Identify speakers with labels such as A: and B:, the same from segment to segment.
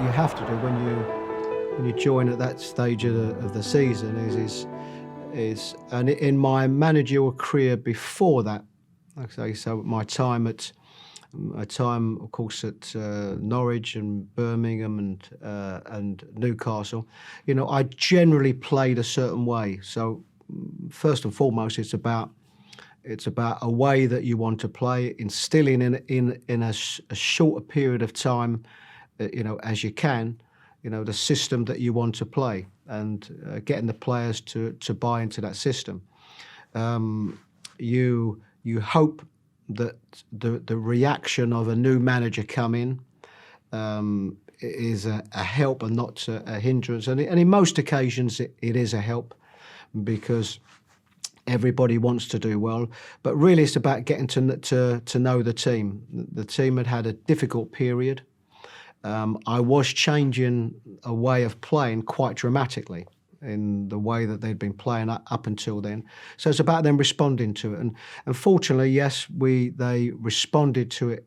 A: you have to do when you join at that stage of the season is and in my managerial career before that, like I say, so my time of course at Norwich and Birmingham and Newcastle, I generally played a certain way. So first and foremost, it's about a way that you want to play, instilling in a shorter period of time, as you can, the system that you want to play, and getting the players to buy into that system. You hope that the reaction of a new manager coming is a help and not a hindrance. And in most occasions, it is a help, because everybody wants to do well. But really, it's about getting to know the team. The team had a difficult period. I was changing a way of playing quite dramatically in the way that they'd been playing up until then. So it's about them responding to it. And fortunately, yes, they responded to it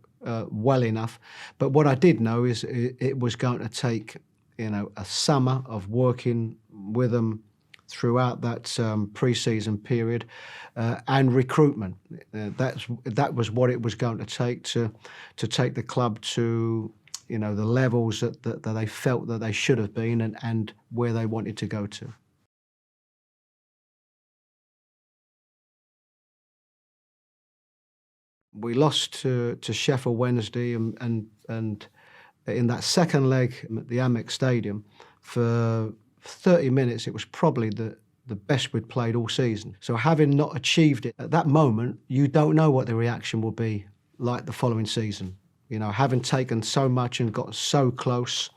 A: well enough. But what I did know is it was going to take, a summer of working with them throughout that pre-season period, and recruitment. That was what it was going to take to take the club to the levels that they felt that they should have been, and where they wanted to go to. We lost to Sheffield Wednesday, and in that second leg at the Amex Stadium for 30 minutes, it was probably the best we'd played all season. So having not achieved it at that moment, you don't know what the reaction will be like the following season. Having taken so much and got so close,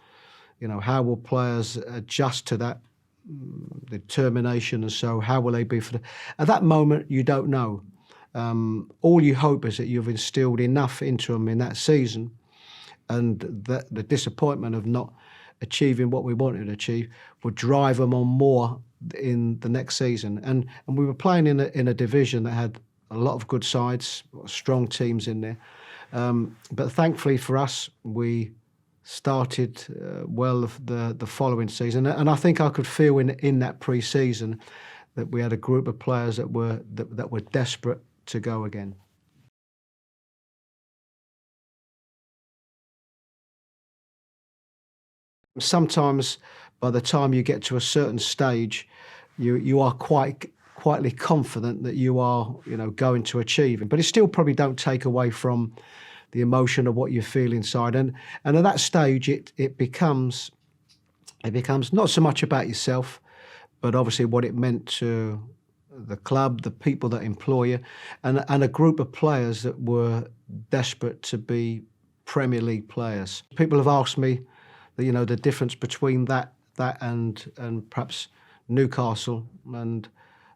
A: how will players adjust to that determination? And so how will they be at that moment, you don't know. All you hope is that you've instilled enough into them in that season, and that the disappointment of not achieving what we wanted to achieve would drive them on more in the next season. And we were playing in a division that had a lot of good sides, strong teams in there. But thankfully for us, we started well the following season, and I think I could feel in that pre-season that we had a group of players that were desperate to go again. Sometimes, by the time you get to a certain stage, you are quietly confident that you are, going to achieve it. But it still probably don't take away from the emotion of what you feel inside. And at that stage, it becomes not so much about yourself, but obviously what it meant to the club, the people that employ you, and a group of players that were desperate to be Premier League players. People have asked me, the difference between that and perhaps Newcastle, and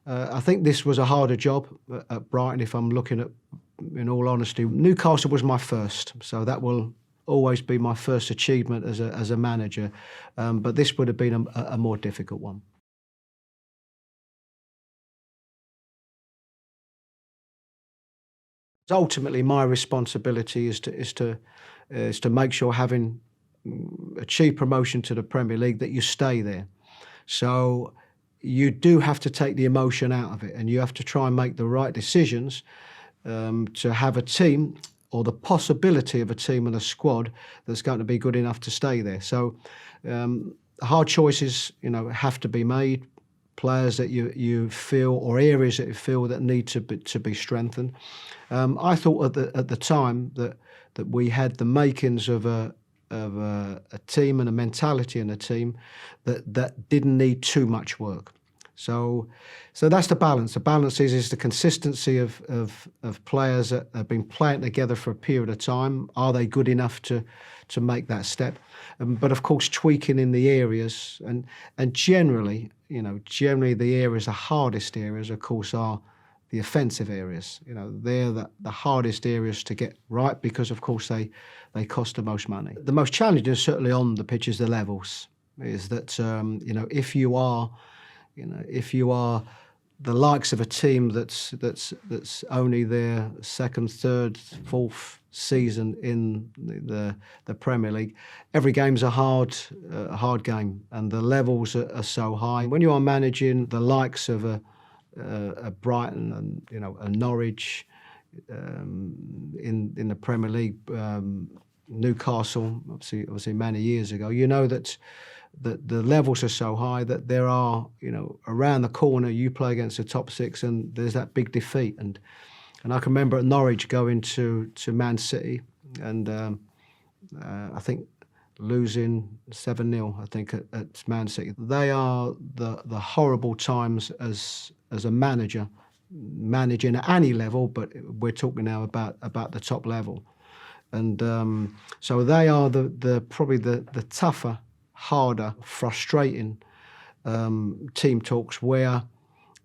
A: I think this was a harder job at Brighton. If I'm looking at, in all honesty, Newcastle was my first, so that will always be my first achievement as a manager. But this would have been a more difficult one. Ultimately, my responsibility is to make sure, having achieved promotion to the Premier League, that you stay there. So you do have to take the emotion out of it, and you have to try and make the right decisions to have a team, or the possibility of a team and a squad that's going to be good enough to stay there. So hard choices, have to be made. Players that you feel, or areas that you feel that need to be strengthened. I thought at the time that we had the makings of a team and a mentality in a team that didn't need too much work. So that's the balance. The balance is the consistency of players that have been playing together for a period of time. Are they good enough to make that step? But of course, tweaking in the areas, and generally the areas, the hardest areas, of course, are the offensive areas. They're the hardest areas to get right, because of course they cost the most money. The most challenging, certainly on the pitch, is the levels. Is that if you are the likes of a team that's only their second, third, fourth season in the Premier League, every game's a hard game, and the levels are so high. When you are managing the likes of a Brighton and a Norwich in the Premier League, Newcastle, obviously many years ago, you know that the levels are so high that there are, around the corner you play against the top six and there's that big defeat. And I can remember at Norwich going to Man City and I think losing 7-0, I think, at Man City. They are the horrible times as a manager, managing at any level, but we're talking now about the top level. And so they are probably the tougher, harder, frustrating team talks where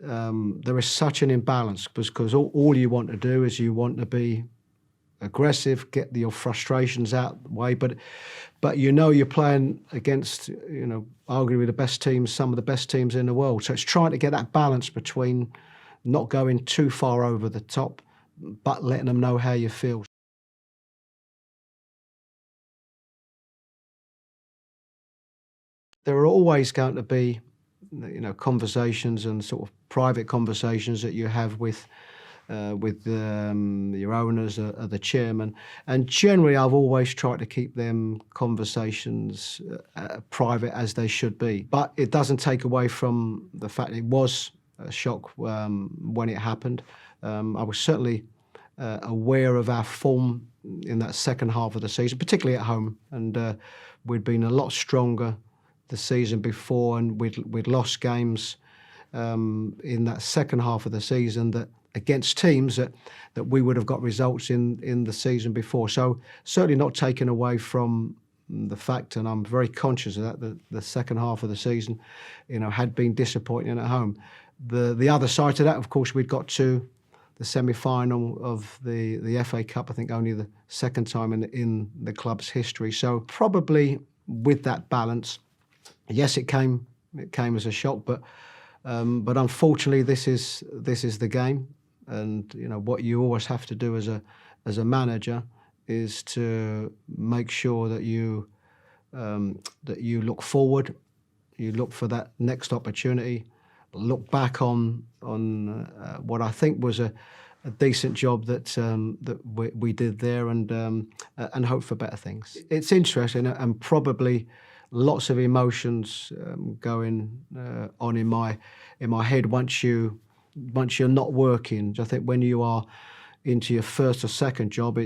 A: there is such an imbalance because all you want to do is you want to be aggressive, get your frustrations out the way, but you're playing against arguably the best teams, some of the best teams in the world. So it's trying to get that balance between not going too far over the top, but letting them know how you feel. There are always going to be, conversations and sort of private conversations that you have with your owners, the chairman, and generally I've always tried to keep them conversations private as they should be. But it doesn't take away from the fact it was a shock when it happened. I was certainly aware of our form in that second half of the season, particularly at home, and we'd been a lot stronger the season before, and we'd lost games in that second half of the season that against teams that we would have got results in the season before. So certainly not taken away from the fact, and I'm very conscious of that the second half of the season, had been disappointing at home. The other side to that, of course, we'd got to the semi-final of the FA Cup, I think only the second time in the club's history. So probably with that balance, yes, it came as a shock, but unfortunately, this is the game, and what you always have to do as a manager is to make sure that you look forward, you look for that next opportunity, look back on what I think was a decent job that we did there, and hope for better things. It's interesting and probably lots of emotions going on in my head once you're not working. I think when you are into your first or second job,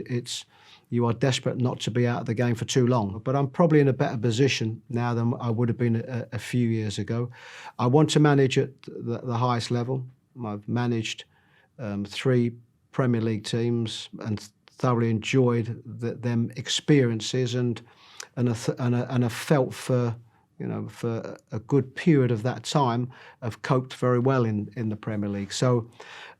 A: you are desperate not to be out of the game for too long. But I'm probably in a better position now than I would have been a few years ago. I want to manage at the highest level. I've managed 3 Premier League teams and thoroughly enjoyed them experiences and have felt for a good period of that time, have coped very well in the Premier League. So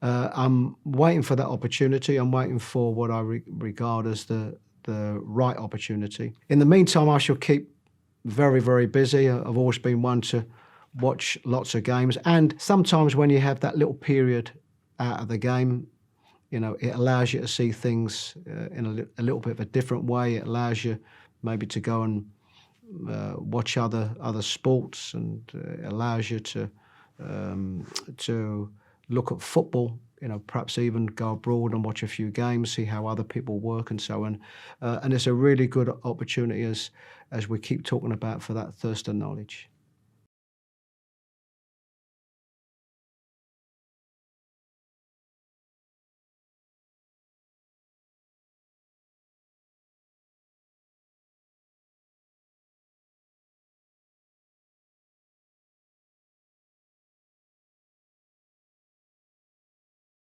A: I'm waiting for that opportunity. I'm waiting for what I regard as the right opportunity. In the meantime, I shall keep very, very busy. I've always been one to watch lots of games, and sometimes when you have that little period out of the game, it allows you to see things in a little bit of a different way. It allows you maybe to go and watch other sports, and it allows you to look at football. Perhaps even go abroad and watch a few games, see how other people work and so on. And it's a really good opportunity as we keep talking about for that thirst and knowledge.